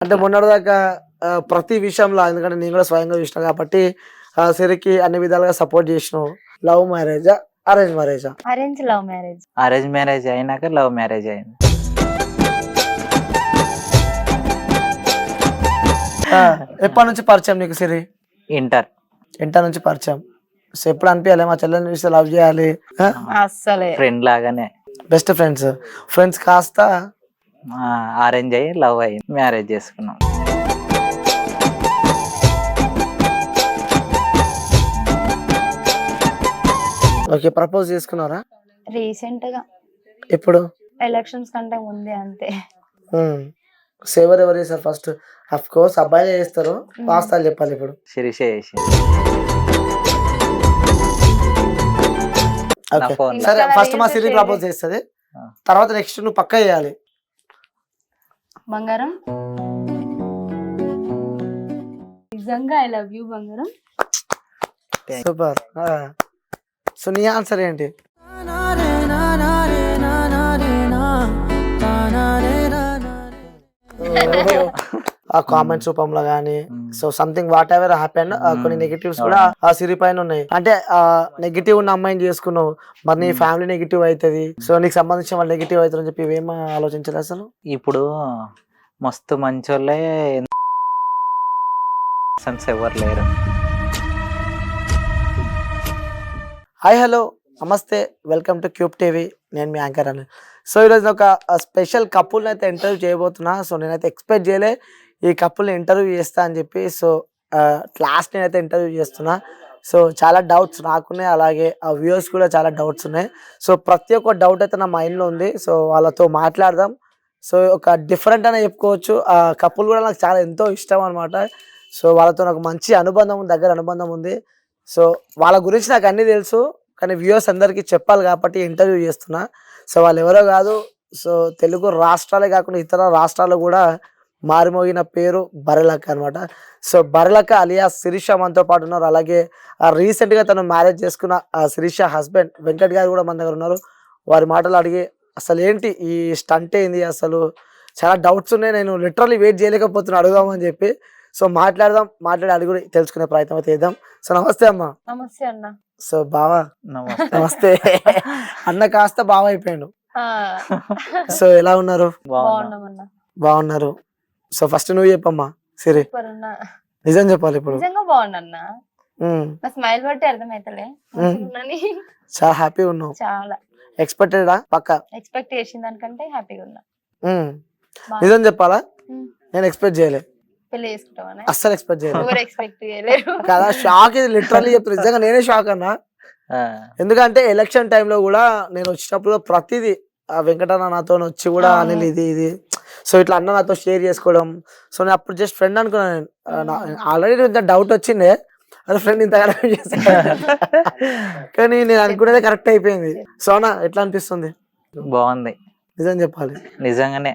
అంటే మొన్నటిదాకా ప్రతి విషయంలో ఎందుకంటే నేను కూడా స్వయంగా చూసిన కాబట్టి సిరికి అన్ని విధాలుగా సపోర్ట్ చేసినావు. లవ్ మ్యారేజా అరేంజ్ మ్యారేజా? Arrange love marriage. Arrange marriage అయినాక లవ్ మ్యారేజ్ అయింది. ఎప్పటి నుంచి పరిచయం నీకు సిరి? ఇంటర్ ఇంటర్ నుంచి పరిచయం. సో ఎప్పుడు అనిపించాలి మా చెల్లెని చూస్తే లవ్ చేయాలి? అస్సలే ఫ్రెండ్ లాగానే బెస్ట్ ఫ్రెండ్స్ కాస్త అరేంజ్ అయ్యి లవ్ అయ్యి మ్యారేజ్ చేసుకున్నాం. ఓకే, ప్రపోజ్ చేసుకున్నారా? రీసెంట్ గా ఎప్పుడు? ఎలక్షన్స్ కంటే ముందే అంతే. ఎవరు చేస్తారు ఫస్ట్? అఫ్ కోర్స్ అబ్బాయిలే చేస్తారు, వాస్తవాలు చెప్పాలి ఇప్పుడు. శిరీష చేసి ఓకే phone లో. సరే, ఫస్ట్ మా Reels సిరి share ప్రపోజ్ చేస్తుంది, తర్వాత నెక్స్ట్ నువ్వు పక్కా చేయాలి. బంగారం నిజంగా ఐ లవ్ యూ బంగారం. సూపర్. సో నీ ఆన్సర్ ఏంటి? ఆ కామెంట్స్ రూపంలో గానీ so something what ever happen, కొన్ని నెగిటివ్స్ కూడా ఆ సిరి పైన ఉన్నాయి. అంటే నెగిటివ్ ఉన్న అమ్మాయిని చేసుకున్నావు, మరి నీ ఫ్యామిలీ నెగిటివ్ అవుతుంది, సో నీకు సంబంధించిన వాళ్ళు నెగిటివ్ అవుతారు అని చెప్పి ఇవేమో ఆలోచించలేదు అసలు? ఇప్పుడు మస్తు మంచోళ్ళే ఎవరు లేరు. హాయ్ హలో నమస్తే, వెల్కమ్ టు క్యూబ్ టీవీ. నేను మీ యాంకర్ అని. సో ఈరోజు ఒక స్పెషల్ కపుల్ని అయితే ఇంటర్వ్యూ చేయబోతున్నా. సో నేనైతే ఎక్స్పెక్ట్ చేయలే ఈ కపుల్ని ఇంటర్వ్యూ చేస్తా అని చెప్పి. సో లాస్ట్ నేనైతే ఇంటర్వ్యూ చేస్తున్నా. సో చాలా డౌట్స్ నాకున్నాయి, అలాగే ఆ వ్యూవర్స్ కూడా చాలా డౌట్స్ ఉన్నాయి. సో ప్రతి ఒక్క డౌట్ అయితే నా మైండ్లో ఉంది. సో వాళ్ళతో మాట్లాడదాం. సో ఒక డిఫరెంట్ అనే చెప్పుకోవచ్చు. ఆ కపుల్ కూడా నాకు చాలా ఎంతో ఇష్టం అనమాట. సో వాళ్ళతో నాకు మంచి అనుబంధం ఉంది, దగ్గర అనుబంధం ఉంది. సో వాళ్ళ గురించి నాకు అన్నీ తెలుసు, కానీ వ్యూవర్స్ అందరికీ చెప్పాలి కాబట్టి ఇంటర్వ్యూ చేస్తున్నా. సో వాళ్ళు ఎవరో కాదు, సో తెలుగు రాష్ట్రాలే కాకుండా ఇతర రాష్ట్రాల్లో కూడా మారుమోగిన పేరు బర్రెలక్క అనమాట. సో బర్రెలక్క అలియాస్ శిరీష మనతో పాటు ఉన్నారు. అలాగే రీసెంట్గా తను మ్యారేజ్ చేసుకున్న శిరీష హస్బెండ్ వెంకట్ గారు కూడా మన దగ్గర ఉన్నారు. వారి మాటలు అడిగి అసలు ఏంటి ఈ స్టంట్ ఏంది, అసలు చాలా డౌట్స్ ఉన్నాయి, నేను లిటరల్లీ వెయిట్ చేయలేకపోతున్నా అడుగుదామని చెప్పి. సో మాట్లాడి అడిగి తెలుసుకునే ప్రయత్నం అయితే చేద్దాం. సో నమస్తే అమ్మ. నమస్తే అన్న. సో బావా నమస్తే. అన్న కాస్త బావ అయిపోయాడు. సో ఎలా ఉన్నారు? బాగున్నామన్నా. బాగున్నారు. సో ఫస్ట్ నువ్వు చెప్పమ్మా సిరి, సూపర్ ఉన్నా. నిజం చెప్పాలి ఇప్పుడు. నిజంగా బాగున్నా. ఉమ్, నా స్మైల్ బట్టి అర్థమైతలే ఉన్నాని. చాలా హ్యాపీ ఉన్నావు. చాలా ఎక్స్పెక్టెడా? పక్క ఎక్స్పెక్ట్ చేసిన దానికంటే హ్యాపీగా ఉన్నా. నిజం చెప్పాలా, ఉమ్. నేను ఎక్స్పెక్ట్ చేయలే, పెళ్లి చేసుకుంటామని అస్సలు ఎక్స్పెక్ట్ చేయలేదు ఎవరు ఎక్స్పెక్ట్ చేయలేరు కదా. షాక్, ఇది లిటరల్లీ చెప్తాను, నిజంగా నేనే షాక్ అన్నా. ఎందుకంటే ఎలక్షన్ టైంలో కూడా నేను వచ్చినప్పుడు ప్రతిదీ వెంకటన్న నాతో వచ్చి కూడా అనిల్ ఇది సో ఇట్లా అన్న నాతో షేర్ చేసుకోవడం. సో నేను అప్పుడు జస్ట్ ఫ్రెండ్ అనుకున్నాను. ఆల్రెడీ ఇంత డౌట్ వచ్చిండే, అదే ఫ్రెండ్ ఇంత కరెక్ట్ చేస్తాను, కానీ నేను అనుకునేది కరెక్ట్ అయిపోయింది. సో అన్న ఎట్లా అనిపిస్తుంది? బాగుంది, నిజం చెప్పాలి. నిజంగానే.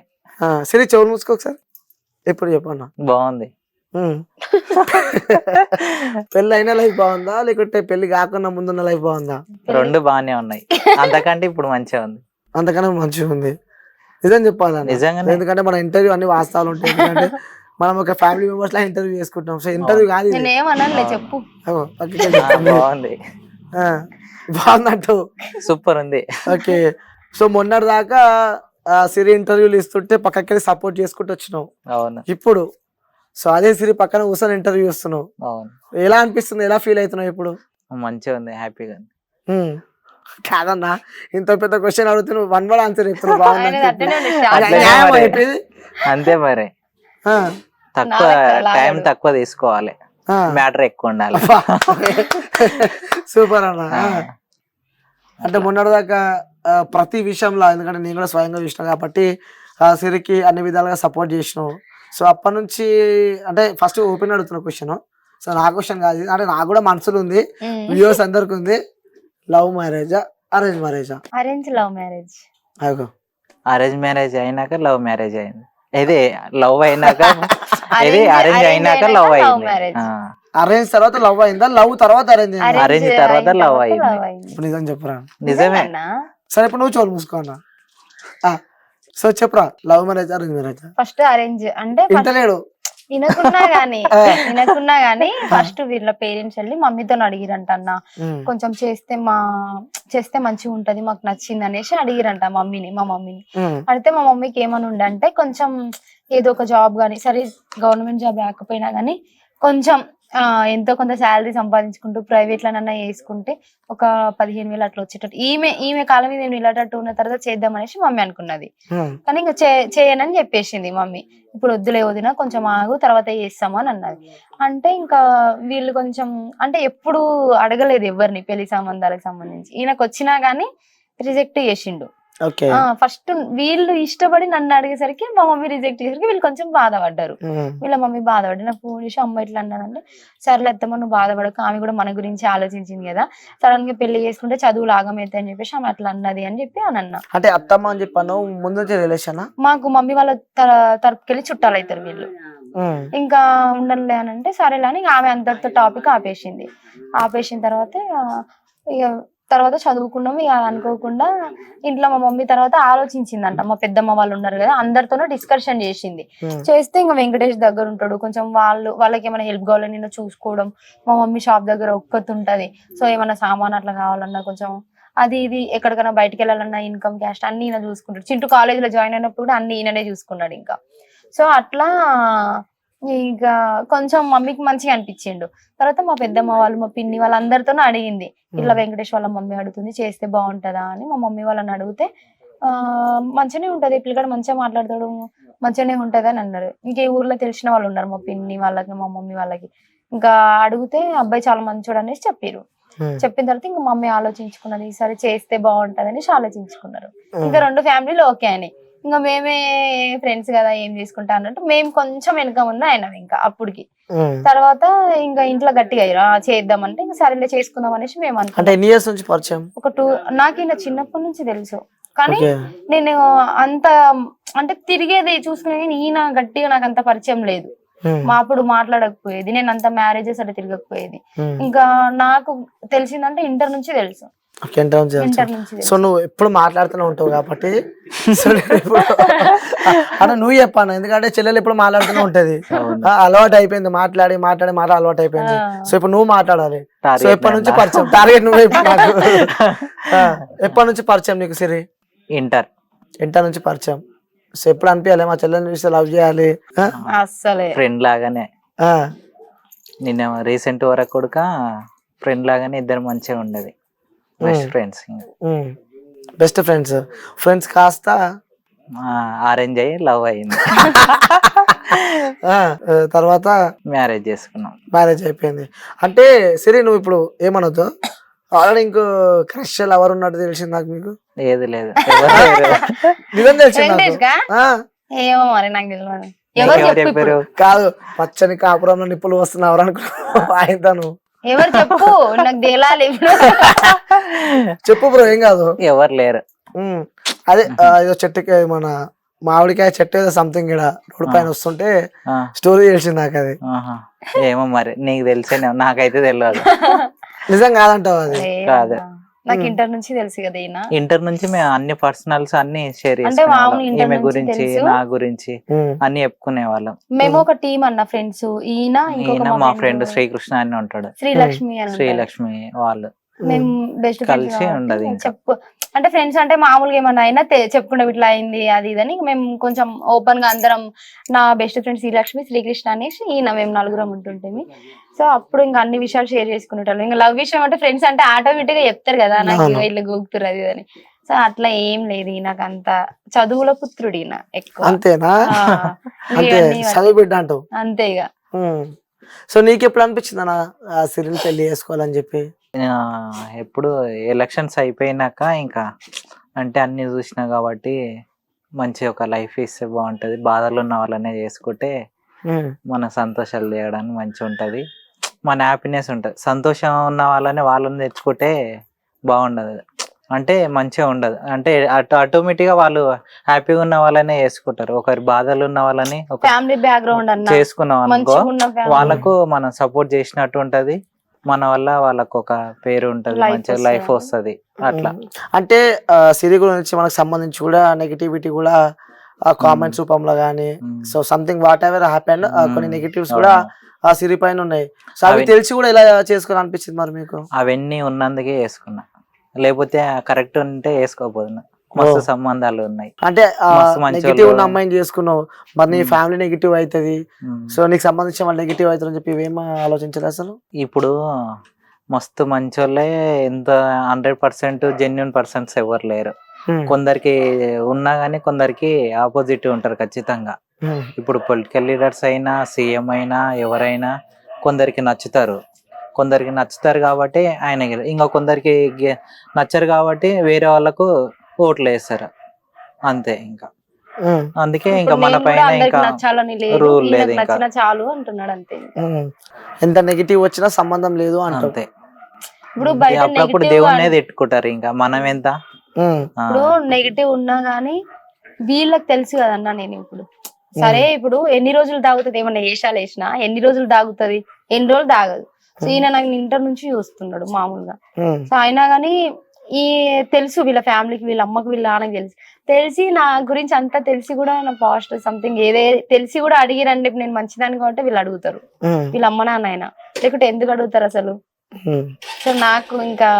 సరే చెవులు మూసుకో ఒకసారి, ఎప్పుడు చెప్పన్నా. బాగుంది. పెళ్లి అయిన లైఫ్ బాగుందా, లేకుంటే పెళ్లి కాకుండా ముందున్న లైఫ్ బాగుందా? రెండు బాగానే ఉన్నాయి, అంతకంటే ఇప్పుడు మంచిగా ఉంది. అంతకన్నా మంచిగా ఉంది. నిజం చెప్పాలి నిజంగానే. ఎందుకంటే మన ఇంటర్వ్యూ అన్ని వాస్తవాలు ఉంటాయి. ఎందుకంటే మనం ఒక ఫ్యామిలీ మెంబర్స్ లా ఇంటర్వ్యూ చేసుకుంటాం. సో ఇంటర్వ్యూ కాదు ఇది. నేనేమన్నా చెప్పు. అగో, పక్కకే చెప్తాను. బాగుంది, బాగుందంటూ. సూపర్ ఉంది. ఓకే, సో మొన్నటి దాకా సిరి ఇంటర్వ్యూలు ఇస్తుంటే పక్కకి సపోర్ట్ చేసుకుంటూ వచ్చినావు. అవును, ఇప్పుడు సో అదే సిరి పక్కన కూర్చొని ఇంటర్వ్యూ ఇస్తున్నావు. అవును. ఎలా అనిపిస్తుంది, ఎలా ఫీల్ అవుతున్నావు ఇప్పుడు? మంచిగా ఉంది, హ్యాపీగా ఉంది. కాదన్నా, ఇంత పెద్ద క్వశ్చన్ అడుగుతున్నావు, వన్ వర్డ్ ఆన్సర్ చెప్తున్నావు. ఆయన అట్లనే ఉంది, shock. బాగుంది అట్లనే మరి. అయిపోయింది. అంతే మరి, తక్కువ టైం తక్కువ తీసుకోవాలి, మ్యాటర్ ఎక్కువ ఉండాలి. సూపర్ అన్న. అంటే మొన్నటి దాకా ప్రతి విషయంలో ఎందుకంటే నేను కూడా స్వయంగా చూసిన కాబట్టి సిరికి అన్ని విధాలుగా సపోర్ట్ చేసినావు. సో అప్పటి నుంచి అంటే ఫస్ట్ ఓపెన్ అడుగుతున్న క్వశ్చన్. సో నా క్వశ్చన్ కాదు ఇది. అంటే నాకు కూడా మనసులో ఉంది, వ్యూవర్స్ అందరికి ఉంది. లవ్ మ్యారేజా అరేంజ్ మ్యారేజా? Arrange love marriage. అగో, అరేంజ్ మ్యారేజ్ అయినాక లవ్ మ్యారేజ్ అయింది. ఇది లవ్ అయినాక ఇది అరేంజ్ అయినాక లవ్ అయింది. అరేంజ్ తర్వాత లవ్ అయిందా, లవ్ తర్వాత అరేంజ్ అయిందా? Arrange తర్వాత love అయింది. ఇప్పుడు నిజం చెప్పరా? నిజమే. సరే ఇప్పుడు నువ్వు చోలు మూసుకో అన్న. సో చెప్పరా, love marriage arrange marriage? First arrange అంటే ఇంటలేడు. వినకున్నా గానీ ఫస్ట్ వీళ్ళ పేరెంట్స్ వెళ్ళి మమ్మీతో అడిగిరంట అన్న, కొంచెం చేస్తే మంచిగా ఉంటది, మాకు నచ్చింది అనేసి అడిగిరంట మా మమ్మీని. అడిగితే మా మమ్మీకి ఏమని ఉండే అంటే, కొంచెం ఏదో ఒక జాబ్ గానీ, సరే గవర్నమెంట్ జాబ్ రాకపోయినా గానీ కొంచెం ఎంతో కొంత శాలరీ సంపాదించుకుంటూ ప్రైవేట్ లోనన్నా వేసుకుంటే ఒక 15,000 అట్లా వచ్చేటట్టు, ఈమె కాలం మీద నిలటట్టు ఉన్న తర్వాత చేద్దాం అనేసి మమ్మీ అనుకున్నది. కానీ ఇంకా చేయనని చెప్పేసింది మమ్మీ. ఇప్పుడు వద్దులే వదినా, కొంచెం ఆగు, తర్వాత చేస్తాము అని అన్నది. అంటే ఇంకా వీళ్ళు కొంచెం అంటే ఎప్పుడు అడగలేదు ఎవరిని పెళ్లి సంబంధాలకు సంబంధించి. ఈయనకు వచ్చినా గానీ రిజెక్ట్ చేసిండు. ఫస్ట్ వీళ్ళు ఇష్టపడి నన్ను అడిగేసరికి మా మమ్మీ రిజెక్ట్ చేసరికి వీళ్ళు కొంచెం బాధపడ్డారు. వీళ్ళ మమ్మీ బాధపడి నాకు ఫోన్ చేసి అమ్మ ఇట్లా అన్నానంటే, సరేలే అత్తమ్మ నువ్వు బాధపడకు, ఆమె కూడా మన గురించి ఆలోచించింది కదా, సడన్ గా పెళ్లి చేసుకుంటే చదువు లాగమైతే అని చెప్పేసి ఆమె అట్లా అన్నది అని చెప్పి అని అన్నా. అంటే అత్తమ్మ అని చెప్పాను ముందు రిలేషన్ మాకు మమ్మీ వాళ్ళ తరపుకెళ్ళి చుట్టాలు అవుతారు వీళ్ళు. ఇంకా ఉండనులే అని అంటే సరేలే అని ఆమె అంతటితో టాపిక్ ఆపేసింది. ఆపేసిన తర్వాత చదువుకున్నాం. ఇక అనుకోకుండా ఇంట్లో మా మమ్మీ తర్వాత ఆలోచించిందంట. మా పెద్దమ్మ వాళ్ళు ఉన్నారు కదా, అందరితోనూ డిస్కషన్ చేసింది. చేస్తే ఇంకా వెంకటేష్ దగ్గర ఉంటాడు, కొంచెం వాళ్ళకి ఏమైనా హెల్ప్ కావాలని నేను చూసుకోవడం. మా మమ్మీ షాప్ దగ్గర ఒక్కతి ఉంటది. సో ఏమైనా సామాన్ అట్లా కావాలన్నా కొంచెం అది ఇది ఎక్కడికైనా బయటకు వెళ్ళాలన్నా ఇన్కమ్ క్యాస్ట్ అన్ని ఈయన చూసుకుంటాడు. చింటూ కాలేజ్ లో జాయిన్ అయినప్పుడు కూడా అన్ని ఈయననే చూసుకున్నాడు. ఇంకా సో అట్లా ఇక కొంచెం మమ్మీకి మంచిగా అనిపించిండు. తర్వాత మా పెద్దమ్మ వాళ్ళు, మా పిన్ని వాళ్ళందరితోనూ అడిగింది, ఇట్లా వెంకటేష్ వాళ్ళ మమ్మీ అడుగుతుంది చేస్తే బాగుంటదా అని. మా మమ్మీ వాళ్ళని అడిగితే మంచిగానే ఉంటది, పిల్లగాడు మంచిగా మాట్లాడతాడు, మంచిగానే ఉంటది అని అన్నారు. ఇంక ఈ ఊర్లో తెలిసిన వాళ్ళు ఉన్నారు, మా పిన్ని వాళ్ళకి మా మమ్మీ వాళ్ళకి. ఇంకా అడిగితే అబ్బాయి చాలా మంచోడు అనేసి చెప్పారు. చెప్పిన తర్వాత ఇంకా మమ్మీ ఆలోచించుకున్నది, ఈసారి చేస్తే బాగుంటది అనేసి ఆలోచించుకున్నారు. ఇంకా 2 ఫ్యామిలీలు ఓకే అని. ఇంకా మేమే ఫ్రెండ్స్ కదా ఏం చేసుకుంటా అన్నట్టు మేము కొంచెం వెనక ముందు అయినాం. ఇంకా అప్పటికి తర్వాత ఇంకా ఇంట్లో గట్టిగా అయ్యారు చేద్దామంటే, ఇంకా సరేలే చేసుకుందాం అనేసి మేము అనుకున్నాం. ఒక 2 నాకు ఈయన చిన్నప్పటి నుంచి తెలుసు, కానీ నేను అంత అంటే తిరిగేది చూసుకునే, ఈయన గట్టిగా నాకు అంత పరిచయం లేదు. మా అప్పుడు మాట్లాడకపోయేది, నేను అంత మ్యారేజెస్ అట్లా తిరగకపోయేది. ఇంకా నాకు తెలిసిందంటే ఇంటర్ నుంచి తెలుసు. సో నువ్వు ఎప్పుడు మాట్లాడుతూనే ఉంటావు కాబట్టి అంటే నువ్వు చెప్పాను, ఎందుకంటే చెల్లెలు ఎప్పుడు మాట్లాడుతూనే ఉంటది, అలవాటు అయిపోయింది, మాట్లాడి అలవాటు అయిపోయింది. సో ఇప్పుడు నువ్వు మాట్లాడాలి. సో ఎప్పటి నుంచి పరిచయం? టార్గెట్ నువ్వే. ఎప్పటి నుంచి పరిచయం నీకు సిరి? ఇంటర్ నుంచి పరిచయం. సో ఎప్పుడు అనిపించాలి మా చెల్లెని చూస్తే లవ్ చేయాలి? అసలే ఫ్రెండ్ లాగానే. నిన్న రీసెంట్ వరకు కూడా ఫ్రెండ్ లాగానే ఇద్దరు మంచిగా ఉండేది. బెస్ట్ ఫ్రెండ్స్ కాస్త అరేంజ్ అయ్యి లవ్ అయింది. తర్వాత మ్యారేజ్ చేసుకున్నాం. మ్యారేజ్ అయిపోయింది. అంటే సరే నువ్వు ఇప్పుడు ఏమనొద్దు, ఆల్రెడీ ఇంకో క్రష్ లవర్ ఉన్నట్టు తెలిసింది నాకు. మీకు ఏది లేదు, నిజం తెలిసింది ఏమో మరి నాకు తెలియదు. కాదు, పచ్చని కాపురంలో నిప్పులు వస్తున్నావు అనుకున్నావు ఆయనను. ఎవరు చెప్పు, నాకు తేలాలి. చెప్పు బ్రో, ఏం కాదు. ఎవరు లేరు. అదే ఏదో చెట్టుకి మన మామిడికాయ చెట్టు ఏదో సంథింగ్ ఇక్కడ రోడ్ పైన వస్తుంటే స్టోరీ తెలిసింది నాకు. అది ఏమో మరి నీకు తెలిసేనే, నాకైతే తెలియదు. నిజం కాదంటావు? అది కాదు, నాకు ఇంటర్ నుంచి తెలుసు కదా. ఇంటర్ నుంచి మేము అన్ని పర్సనల్స్ అన్ని షేర్ చేసుకున్నాం. ఈమె గురించి నా గురించి అన్ని చెప్పుకునే వాళ్ళం. మేము ఒక టీం అన్న ఫ్రెండ్స్. ఈయన మా ఫ్రెండ్ శ్రీకృష్ణ అని ఉంటాడు, శ్రీలక్ష్మి వాళ్ళు మేము బెస్ట్ కలిసి ఉండదు. చెప్పు అంటే ఫ్రెండ్స్ అంటే మామూలుగా ఏమన్నా అయినా చెప్పుకుంటే ఇట్లా అయింది అది ఇదని మేము కొంచెం ఓపెన్ గా అందరం. నా బెస్ట్ ఫ్రెండ్ శ్రీలక్ష్మి, శ్రీకృష్ణ అనేసి ఈయన, మేము 4 ఉంటుంటేమి. సో అప్పుడు ఇంకా అన్ని విషయాలు షేర్ చేసుకునేటాళ్ళు. ఇంకా లవ్ విషయం అంటే ఫ్రెండ్స్ అంటే ఆటోమేటిక్ గా చెప్తారు కదా, నాకు వీళ్ళు గోగుతారు అది అని. సో అట్లా ఏం లేదు. ఈయనకు అంత చదువుల పుత్రుడు ఈయన ఎక్కువ. అంతేనా? అంతే ఇక. సో నీకు ఎప్పుడు అనిపించింది అన్న సిరిని పెళ్లి చేసుకోవాలని చెప్పి? ఎప్పుడు ఎలక్షన్స్ అయిపోయినాక ఇంకా అంటే అన్ని చూసినా కాబట్టి మంచి ఒక లైఫ్ ఇస్తే బాగుంటది, బాధలు ఉన్న వాళ్ళనే చేసుకుంటే మన సంతోషాలు చేయడానికి మంచిగా ఉంటది, మన హ్యాపీనెస్ ఉంటది. సంతోషం ఉన్న వాళ్ళని తెచ్చుకుంటే బాగుండదు, అంటే మంచిగా ఉండదు. అంటే ఆటోమేటిక్ గా వాళ్ళు హ్యాపీగా ఉన్న వాళ్ళనే చేసుకుంటారు. ఒకరి బాధలు ఉన్న వాళ్ళని ఫ్యామిలీ బ్యాక్గ్రౌండ్ చేసుకున్నాం అనుకో, వాళ్ళకు మనం సపోర్ట్ చేసినట్టు ఉంటది, మన వల్ల వాళ్ళకు ఒక పేరు ఉంటది, మంచిగా లైఫ్ వస్తది. అట్లా అంటే సిరి గురించి మనకు సంబంధించి కూడా నెగిటివిటీ కూడా ఆ కామెంట్స్ రూపంలో కానీ so something what ever happened కొన్ని నెగిటివ్స్ కూడా ఆ సిరి పైన ఉన్నాయి. సో అవి తెలిసి కూడా ఇలా చేసుకోవాలి అనిపించింది మరి మీకు? అవన్నీ ఉన్నందుకే వేసుకున్నా, లేకపోతే కరెక్ట్ ఉంటే వేసుకోపోతున్నా. మస్తు సంబంధాలు ఉన్నాయి అంటే మస్తు మంచోళ్ళు. నెగిటివ్ ఉన్న అమ్మాయిని చేసుకున్నావు, మరి నీ ఫ్యామిలీ నెగిటివ్ అవుతుంది, సో నీకు సంబంధించిన వాళ్ళు నెగిటివ్ అవుతుంది అని చెప్పి ఇవేం ఆలోచించలేదు అసలు? ఇప్పుడు మస్తు మంచోళ్ళే ఎంత 100% జెన్యున్ పర్సన్స్ ఎవరు లేరు. కొందరికి ఉన్నా గానీ కొందరికి ఆపోజిట్ ఉంటారు ఖచ్చితంగా. ఇప్పుడు పొలిటికల్ లీడర్స్ అయినా సీఎం అయినా ఎవరైనా కొందరికి నచ్చుతారు, కాబట్టి ఆయన ఇంకా కొందరికి నచ్చరు కాబట్టి వేరే వాళ్ళకు ఓట్లు వేస్తారు అంతే. ఇంకా అందుకే ఇంకా మన పైన ఇంకా రూల్ లేదు, ఇంకా చాలు అంటున్నాడు అంతే. ఎంత నెగిటివ్ వచ్చినా సంబంధం లేదు అంతే. ఇప్పుడు బయట అప్పుడప్పుడు దేవుణ్ణే తిట్టుకుంటారు, ఇంకా మనం ఎంత. ఇప్పుడు నెగిటివ్ ఉన్నా గానీ వీళ్ళకి తెలుసు కదన్నా. నేను ఇప్పుడు సరే ఇప్పుడు ఎన్ని రోజులు తాగుతుంది, ఏమన్నా వేషాలు వేసినా ఎన్ని రోజులు తాగుతుంది, ఎన్ని రోజులు తాగదు. సో ఈయన నాకు ఇంటర్ నుంచి చూస్తున్నాడు మామూలుగా. సో అయినా గానీ ఈ తెలుసు వీళ్ళ ఫ్యామిలీకి, వీళ్ళ అమ్మకి, వీళ్ళ నాన్నకి తెలిసి నా గురించి అంతా తెలిసి కూడా నా పాజిటివ్ సంథింగ్ ఏదే తెలిసి కూడా అడిగిరండి. నేను మంచిదాన్ని కాబట్టి వీళ్ళు అడుగుతారు, వీళ్ళ అమ్మ నాన్న అయినా, లేకుంటే ఎందుకు అడుగుతారు అసలు? సో నాకు ఇంకా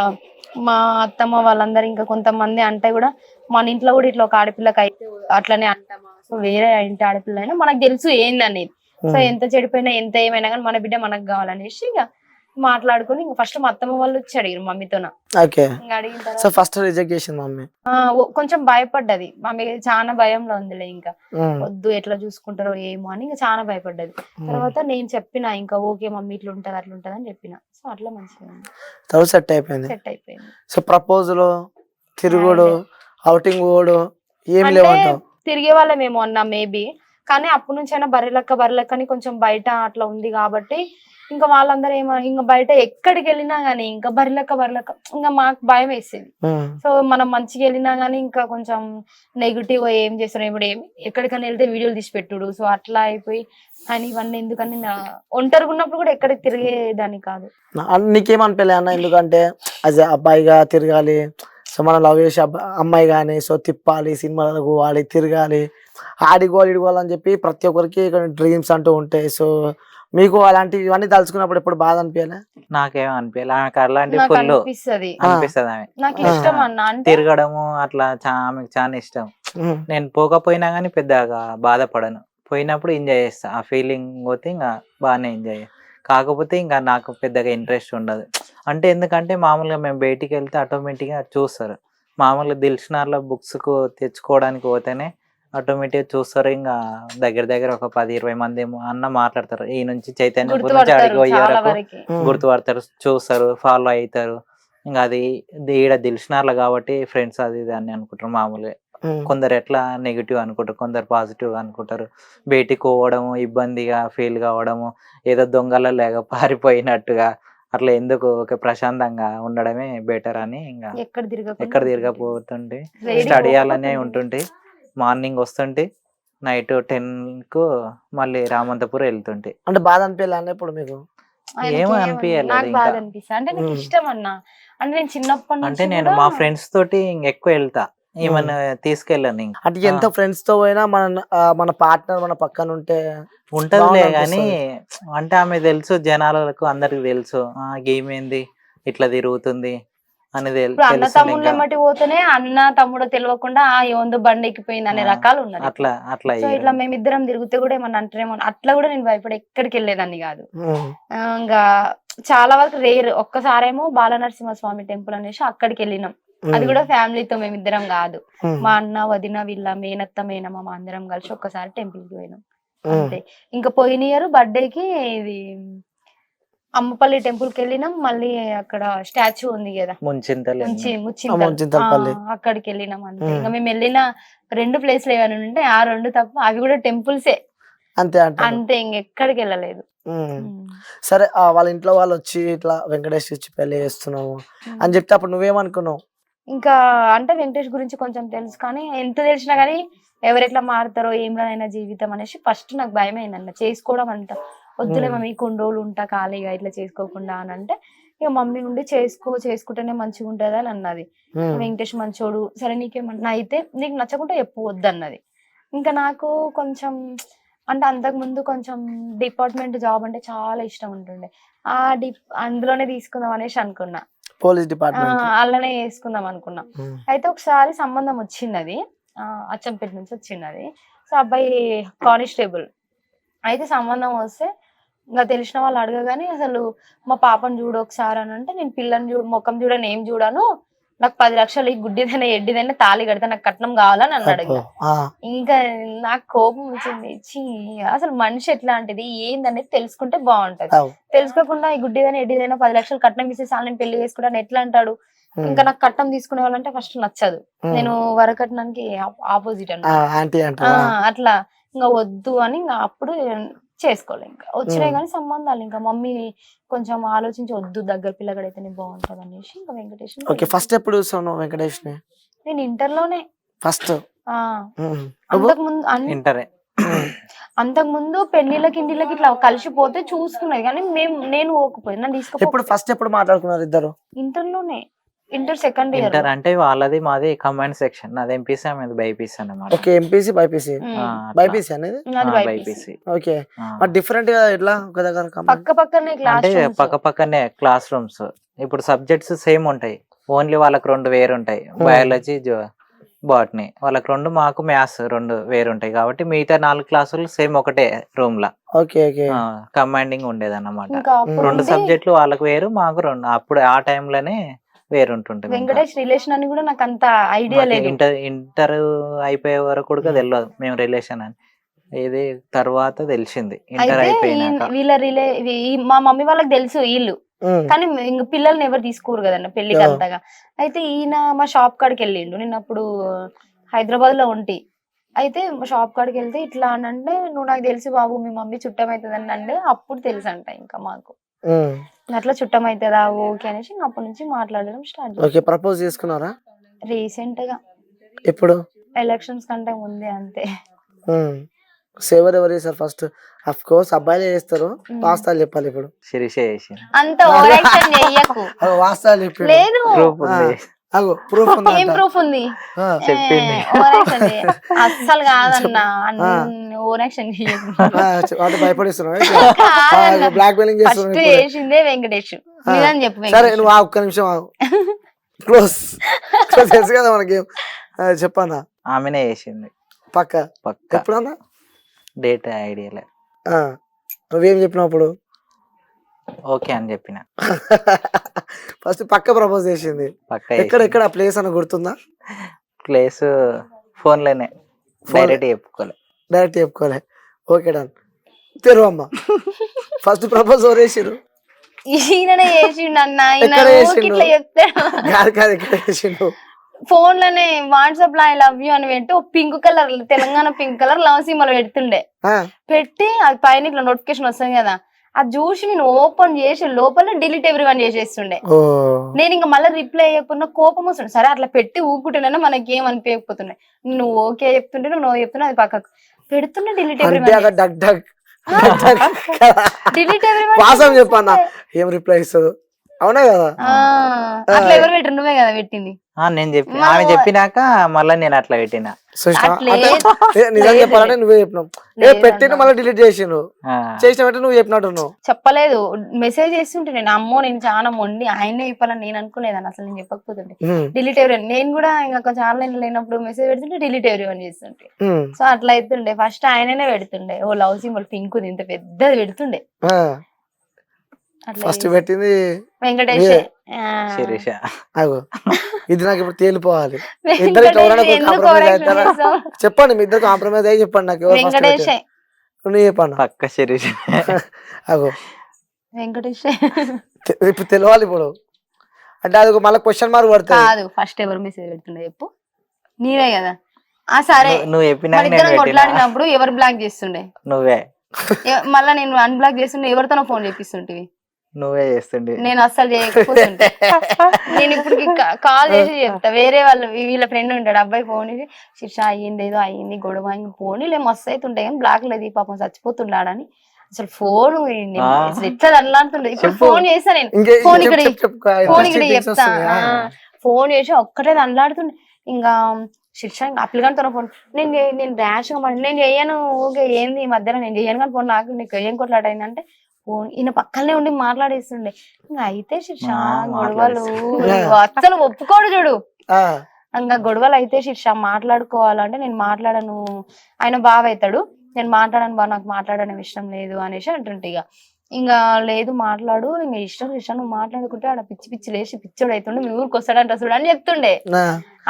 మా అత్తమ్మ వాళ్ళందరూ ఇంకా కొంతమంది అంటే కూడా మన ఇంట్లో కూడా ఇట్లా ఒక ఆడపిల్లకి అయితే అట్లనే అంటామా, సో వేరే ఇంటి ఆడపిల్ల అయినా మనకు తెలుసు ఏందనేది. సో ఎంత చెడిపోయినా ఎంత ఏమైనా కానీ మన బిడ్డ మనకు కావాలనేసి ఇక మాట్లాడుకుని ఇంకా ఫస్ట్ మా అత్తమ్మ వాళ్ళు వచ్చి అడిగారు మమ్మీతో. అడిగిన తర్వాత కొంచెం భయపడ్డది మమ్మీ, చాలా భయంలో ఉందిలే, ఇంకా వద్దు ఎట్లా చూసుకుంటారో ఏమో అని ఇంకా చాలా భయపడ్డది. తర్వాత నేను చెప్పిన ఇంకా ఓకే మమ్మీ ఇట్లా ఉంటది అట్లా ఉంటది అని చెప్పిన. సో అట్లా మంచిగా సెట్ అయిపోయింది. సో ప్రపోజల్, తిరుగుడు, అవుటింగ్ పోడు ఏం లేవంటావు? తిరిగే వాళ్ళమేమో అన్నా మేబీ, కానీ అప్పటి నుంచి అయినా బర్రెలెక్క అని కొంచెం బయట అట్లా ఉంది కాబట్టి ఇంకా వాళ్ళందరూ ఏమో ఇంకా బయట ఎక్కడికి వెళ్ళినా గానీ ఇంకా బర్రెలెక్క ఇంకా మాకు భయం వేసేది. సో మనం మంచిగా వెళ్ళినా గానీ ఇంకా కొంచెం నెగిటివ్ ఏం చేస్తారు, ఇప్పుడు ఎక్కడికైనా వెళ్తే వీడియోలు తీసి పెట్టుడు. సో అట్లా అయిపోయి అని ఇవన్నీ ఎందుకని ఒంటరిగా ఉన్నప్పుడు కూడా ఎక్కడికి తిరిగేదాన్ని కాదు. నీకేమనిపించలే అన్న? ఎందుకంటే యాజ్ అబ్బాయిగా తిరగాలి, సో మనం లవ్ చేసే అమ్మాయి కానీ సో తిప్పాలి, సినిమాలకు పోవాలి, తిరగాలి, ఆడిగోవాలి అని చెప్పి ప్రతి ఒక్కరికి డ్రీమ్స్ అంటూ ఉంటాయి. సో మీకు అలాంటివి ఇవన్నీ తలుచుకున్నప్పుడు ఎప్పుడు బాధ అనిపించలే? నాకేమో అనిపించాలి, నాకు అలాంటి ఫుల్ అనిపిస్తుంది. నాకు ఇష్టం అన్న తిరగడము అట్లా ఆమెకు చాలా ఇష్టం. నేను పోకపోయినా గానీ పెద్దగా బాధపడను, పోయినప్పుడు ఎంజాయ్ చేస్తా. ఆ ఫీలింగ్ పోతే ఇంకా బాగానే ఎంజాయ్. కాకపోతే ఇంకా నాకు పెద్దగా ఇంట్రెస్ట్ ఉండదు. అంటే ఎందుకంటే మామూలుగా మేము బయటికి వెళ్తే ఆటోమేటిక్గా చూస్తారు. మామూలుగా దిల్షునార్లో బుక్స్కు తెచ్చుకోవడానికి పోతేనే ఆటోమేటిక్గా చూస్తారు. ఇంకా దగ్గర ఒక 10-20 మంది అన్న మాట్లాడతారు. ఈ నుంచి చైతన్య గురించి అడిగి పోయే వరకు గుర్తుపడతారు, చూస్తారు, ఫాలో అవుతారు. ఇంకా అది ఈడ దిల్షునార్లో కాబట్టి ఫ్రెండ్స్ అది ఇది అని అనుకుంటారు మామూలుగా. కొందరు ఎట్లా నెగిటివ్ అనుకుంటారు, కొందరు పాజిటివ్ అనుకుంటారు. బయటికి పోవడము ఇబ్బందిగా ఫీల్ కావడము, ఏదో దొంగల లేక పారిపోయినట్టుగా అట్లా ఎందుకు, ఒక ప్రశాంతంగా ఉండడమే బెటర్ అని ఇంకా ఎక్కడ తిరగపోతుంటే స్టడీ అలానే ఉంటుంటే మార్నింగ్ వస్తుంటే నైట్ 10కు మళ్ళీ రామంతపూర్ వెళ్తుంటే. అంటే బాధ అనిపించాలి ఇప్పుడు మీకు? ఏమో అనిపించాలి, అంటే నేను మా ఫ్రెండ్స్ తోటి ఎక్కువ వెళ్తా, ఏమన్నా తీసుకెళ్ళాను. అంటే ఎంత ఫ్రెండ్స్ తో పోయినా మన పార్ట్నర్ మన పక్కన ఉంటే ఉంటదిలే గానీ, అంటే ఆమె తెలుసు, జనాలకు అందరికి తెలుసు గేమ్ ఏంది ఇట్లా తిరుగుతుంది అని అన్న తమ్ముళ్ళు ఎమ్మటి పోతేనే అన్న తమ్ముడు తెలియకుండా ఏందో బండి ఎక్కిపోయింది అనే రకాలు ఉన్నారు. అట్లా ఇట్లా మేమిద్దరం తిరిగితే కూడా ఏమన్నా అంటారేమో అట్లా కూడా నేను భయపడి ఎక్కడికి వెళ్ళేదాన్ని కాదు. ఇంకా చాలా వరకు రేర్. ఒక్కసారేమో బాలనరసింహస్వామి టెంపుల్ అనేసి అక్కడికి వెళ్ళినాం. అది కూడా ఫ్యామిలీతో, మేమిద్దరం కాదు, మా అన్న వదిన వీళ్ళ మేనత్త మేనమ్మ అందరం కలిసి ఒక్కసారి టెంపుల్ కి పోయినాం అంతే. ఇంకా పోయిన ఇయర్ బర్త్డేకి ఇది అమ్మపల్లి టెంపుల్ కి వెళ్ళినాం. మళ్ళీ అక్కడ స్టాచ్యూ ఉంది కదా అక్కడికి వెళ్ళినాం అంతే. ఇంకా మేము వెళ్ళిన 2 ప్లేస్లు ఏమైనా ఉంటే ఆ 2 తప్ప అవి కూడా టెంపుల్సే అంతే, ఇంకెక్కడికి వెళ్ళలేదు. సరే వాళ్ళ ఇంట్లో వాళ్ళు వచ్చి ఇట్లా వెంకటేష్ ఇచ్చి పెళ్లి చేస్తున్నాము అని చెప్తే అప్పుడు నువ్వేమనుకున్నావు? ఇంకా అంటే వెంకటేష్ గురించి కొంచెం తెలుసు, కానీ ఎంత తెలిసినా కానీ ఎవరెట్లా మారుతారో ఏంలైనా జీవితం అనేసి ఫస్ట్ నాకు భయం అయిందన్న. చేసుకోవడం అంట వద్దులే మమ్మీ, కొన్ని రోజులు ఉంటా ఖాళీగా ఇట్లా చేసుకోకుండా అని అంటే ఇక మమ్మీ ఉండి చేసుకుంటేనే మంచిగా ఉంటది అని అన్నది. వెంకటేష్ మంచోడు, సరే నీకేమన్నా అయితే నీకు నచ్చకుండా చెప్పు వద్దన్నది. ఇంకా నాకు కొంచెం అంటే అంతకు ముందు కొంచెం డిపార్ట్మెంట్ జాబ్ అంటే చాలా ఇష్టం ఉంటుండే. అందులోనే తీసుకుందాం అనేసి అనుకున్నా. పోలీస్ డిపార్ట్మెంట్ అలానే వేసుకుందాం అనుకున్నా. అయితే ఒకసారి సంబంధం వచ్చింది, అచ్చంపేట నుంచి వచ్చింది. సో అబ్బాయి కానిస్టేబుల్. అయితే సంబంధం వస్తే ఇంకా తెలిసిన వాళ్ళు అడగగానే అసలు మా పాపను చూడు ఒకసారి అని అంటే, నేను పిల్లని చూడు ముఖం చూడని ఏం చూడాను, నాకు 10 లక్షలు ఈ గుడ్డిదైనా ఎడ్డిదైనా తాళి కడితే నాకు కట్నం కావాలని అన్నాడు. ఇంకా నాకు కోపం వచ్చింది. అసలు మనిషి ఎట్లాంటిది ఏందనేది తెలుసుకుంటే బాగుంటది. తెలుసుకోకుండా ఈ గుడ్డిదైనా ఎడ్డిదైనా 10 లక్షలు కట్నం ఇచ్చేసి నేను పెళ్లి చేసుకుంటాను ఎట్లా అంటాడు. ఇంకా నాకు కట్నం తీసుకునే వాళ్ళంటే ఫస్ట్ నచ్చదు. నేను వరకట్నానికి ఆపోజిట్ అన్నమాట. అట్లా ఇంకా వద్దు అని ఇంకా అప్పుడు చేసుకోవాలి. ఇంకా వచ్చినాయి కానీ సంబంధాలు ఇంకా మమ్మీ కొంచెం ఆలోచించి వద్దు దగ్గర పిల్లగడైతేనే బాగుంటది అనేసి ఇంకా వెంకటేష్. ఓకే, ఫస్ట్ ఎప్పుడు చూసావు వెంకటేష్ ని? నేను ఇంటర్లోనే ఫస్ట్. అంతకు ముందు పెళ్లిళ్ళకి ఇంటిళ్ళకి ఇట్లా కలిసిపోతే చూసుకున్నది కానీ నేను ఓకపోయి నన్ను తీసుకుపోయి. ఫస్ట్ ఎప్పుడు మాట్లాడుకున్నారు ఇద్దరు? ఇంటర్లోనే, ఇంటర్ సెకండ్ ఇయర్. ఇంటర్ అంటే వాళ్ళది మాది కమాండ్ సెక్షన్, నాది ఎంపీసీ అనేది బైపీసీ అన్నమాట. Okay, MPC BiPC. బైపీసీ అనేది బైపీసీ. ఓకే, మరి డిఫరెంట్ గా ఎట్లా ఒక దగ్గర అంటే పక్క పక్కనే క్లాస్ రూమ్స్. ఇప్పుడు సబ్జెక్ట్స్ సేమ్ ఉంటాయి, ఓన్లీ వాళ్ళకి 2 వేరు ఉంటాయి. బయాలజీ, బాటనీ వాళ్ళకి 2, మాకు మ్యాథ్స్ 2 వేరు ఉంటాయి. కాబట్టి మిగతా 4 క్లాసులు సేమ్ ఒకటే రూమ్ లా కమాండింగ్ ఉండేది అన్నమాట. 2 సబ్జెక్టులు వాళ్ళకి వేరు, మాకు 2. అప్పుడు ఆ టైంలోనే వేరుంటుంటుంది. వెంకటేష్ రిలేషన్ అని కూడా నాకు అంత ఐడియా లేదు. ఇంటర్ అయిపోయే వరకు కూడా తెలియదు మేము రిలేషన్ అని. ఇది తర్వాత తెలిసింది ఇంటర్ అయిపోయినాక. మా మమ్మీ వాళ్ళకి తెలుసు వీళ్ళు, కానీ ఇంక పిల్లల్ని ఎవరు తీసుకోరు కదన్న పెళ్లికి అంతగా. అయితే ఈయన మా షాప్ కాడికి వెళ్ళిండు. నేను అప్పుడు హైదరాబాద్ లో ఉంటి. అయితే మా షాప్ కాడికి వెళ్తే ఇట్లా అని అంటే, నువ్వు నాకు తెలుసు బాబు మీ మమ్మీ చుట్టం అవుతుంది అంటే అప్పుడు తెలుసు అంట ఇంకా మాకు. అట్లా చుట్టం అవుతుందా ఓకే అనేసి అప్పటి నుంచి మాట్లాడడం స్టార్ట్. ఓకే, ప్రపోజ్ చేసుకున్నారా రీసెంట్ గా? ఎప్పుడు? ఎలక్షన్స్ కంటే ముందే అంతే. సేవర్ ఎవరు చేస్తారు ఫస్ట్? ఆఫ్ కోర్స్ అబ్బాయిలే చేస్తారు, వాస్తవాలు చెప్పాలి. ఇప్పుడు శిరీష చేసింది. అంత ఓవరాక్షన్ చెయ్యకు. వాస్తవాలు చెప్పి లేదు, ప్రూఫ్ ఏం ప్రూఫ్ ఉంది? చెప్పింది. అస్సలు కాదన్నా, ఓవరాక్షన్ భయపడిస్తున్నావు, బ్లాక్ మెయిలింగ్ ఫస్ట్ చేసిందే వెంకటేష్. నిజం చెప్పు. సరే నువ్వు ఒక్క నిమిషం క్లోజ్ తెలుసు కదా మనకి, చెప్పన్నా. ఆమెనే చేసింది పక్క. ఎప్పుడన్నా డేట్ ఐడియా లేదు. నువ్వేం చెప్పినావు అప్పుడు? ఓకే అని చెప్పిన. ఫస్ట్ పక్క ప్రపోజ్ చేసింది. ఎక్కడ ప్లేస్ అని గుర్తుందా? ప్లేస్ ఫోన్ లోనే, డైరెక్ట్ చెప్పుకోలే. Okay done. తెరు అమ్మ. ఫస్ట్ ప్రపోజ్ ఎవరు చేసిరు? ఈయననే చేసిండు అన్న. ఎక్కడ చేసిండు? ఫోన్ లోనే వాట్సాప్ లో ఐ లవ్ యూ అని పెట్టి pink colour, Telangana pink colour love symbol పెడుతుండే. పెట్టి అది పైన ఇట్లా నోటిఫికేషన్ వస్తుంది కదా, అది చూసి నేను ఓపెన్ చేసి లోపల డిలీట్ ఎవ్రీ వన్ చేసేస్తుండే. నేను ఇంకా మళ్ళీ రిప్లై అయ్యకుండా కోపం వస్తుండే. సరే అట్లా పెట్టి ఊపుకుంటున్నా మనకి ఏం అనిపించకపోతుండే. నువ్వు ఓకే చెప్తుంటే నువ్వు చెప్తున్నా అది పక్కకు పెడుతుండే delete every one. Delete every one చెప్పన్నా ఏం రిప్లై ఇస్తుంది? అవునా కదా? అట్లా ఎవరు పెట్టరు? నువ్వే కదా పెట్టింది. నేను చెప్పి ఆమె చెప్పినాక మళ్ళీ నేను అట్లా పెట్టినా. నిజం చెప్పాలంటే నువ్వే చెప్పినావు. పెట్టిన మళ్ళీ డిలీట్ చేసిండు. చేసిన నువ్వు చెప్పినట్టు నువ్వు చెప్పలేదు. మెసేజ్ చేస్తుంటే నేను అమ్మో నేను చాలా మొండి, ఆయనే చెప్పాలని నేను అనుకునేదాన్ని. అసలు నేను చెప్పకపోతుంటే డిలీట్ ఎవరి. నేను కూడా ఇంకా కొంచెం ఆన్లైన్ లేనప్పుడు మెసేజ్ పెడుతుంటే డిలీట్ ఎవరి అని చేస్తుంటే. సో అట్లా అవుతుండే. ఫస్ట్ ఆయననే పెడుతుండే. ఓ లవ్ సింబల్ పింక్ ఇంత పెద్దది పెడుతుండే. ఫస్ట్ పెట్టింది వెంకటేష్. ఇది నాకు ఇప్పుడు తేలిపోవాలి. చెప్పండి, మీ ఇద్దరు కాంప్రమైజ్ అయ్యి చెప్పండి నాకు. వెంకటేష్ చెప్పండి. పక్క శిరీష. అగో వెంకటేష్ ఇప్పుడు తెలియాలి. ఇప్పుడు అంటే అది మళ్ళీ క్వశ్చన్ మార్క్ పడుతుంది. ఫస్ట్ ఎవరు మెసేజ్ పెడుతుండే చెప్పు? నీవే కదా. సరే నువ్వు కొట్లాడినప్పుడు ఎవరు బ్లాక్ చేస్తుండే? నువ్వే. మళ్ళా నేను అన్బ్లాక్ చేస్తుండే. ఎవరితోనో ఫోన్ చేపిస్తుంటివి? నువ్వే చేస్తుండే. నేను అస్సలు చేయకపోతుంటే. నేను ఇప్పుడు కాల్ చేసి చెప్తా. వేరే వాళ్ళు వీళ్ళ ఫ్రెండ్ ఉంటాడు, అబ్బాయి ఫోన్ చేసి శిక్ష అయ్యింది ఏదో అయ్యింది గొడవ అయింది పోనీలే మస్తు అవుతుంటాయి కానీ బ్లాక్ లేదు పాపం చచ్చిపోతున్నాడని. అసలు ఫోన్ ఎట్లా అల్లాడుతుండే. ఇప్పుడు ఫోన్ చేస్తా నేను. ఫోన్ ఇక్కడ చెప్తా. ఫోన్ చేసి ఒక్కటే అల్లాడుతుండే. ఇంకా శిక్షణ ఆ పిల్లగానితో ఫోన్ నేను ర్యాష్ గా నేను చెయ్యను. ఓకే ఏంది ఈ మధ్యలో నేను చెయ్యను కానీ ఫోన్ నాకు నీకు ఏం కొట్లాట అయిందంటే ఫోన్ ఈయన పక్కనే ఉండి మాట్లాడేస్తుండే. ఇంకా అయితే శిక్ష గొడవలు అస్సలు ఒప్పుకోడు చూడు. ఇంకా గొడవలు అయితే శిక్ష మాట్లాడుకోవాలంటే నేను మాట్లాడను, ఆయన బావ అవుతాడు, నేను మాట్లాడను బావ, నాకు మాట్లాడడం ఇష్టం లేదు అనేసి అంటుంటే ఇక ఇంకా లేదు మాట్లాడు, ఇంకా ఇష్టం నువ్వు మాట్లాడుకుంటే ఆడ పిచ్చి పిచ్చి లేచి పిచ్చోడు అవుతుండే, మీ ఊరికి వస్తాడంట చూడు అని చెప్తుండే.